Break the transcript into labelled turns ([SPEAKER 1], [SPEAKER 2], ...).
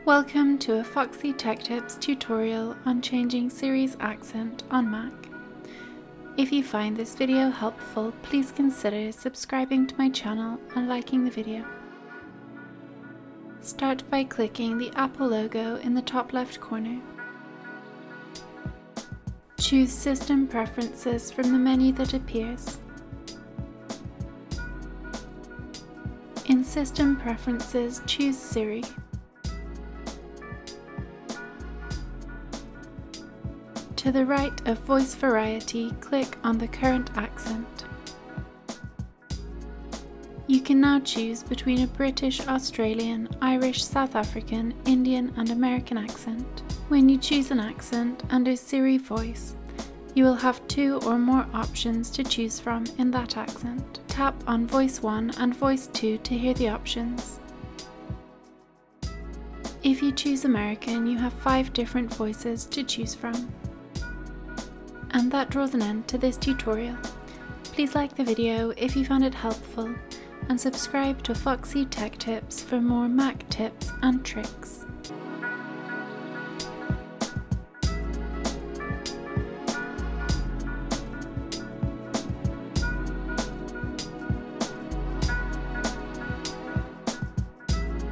[SPEAKER 1] Welcome to a Foxy Tech Tips tutorial on changing Siri's accent on Mac. If you find this video helpful, please consider subscribing to my channel and liking the video. Start by clicking the Apple logo in the top left corner. Choose System Preferences from the menu that appears. In System Preferences, choose Siri. To the right of Voice Variety, click on the current accent. You can now choose between a British, Australian, Irish, South African, Indian and American accent. When you choose an accent under Siri Voice, you will have 2 or more options to choose from in that accent. Tap on Voice 1 and Voice 2 to hear the options. If you choose American, you have 5 different voices to choose from. And that draws an end to this tutorial. Please like the video if you found it helpful and subscribe to Foxy Tech Tips for more Mac tips and tricks.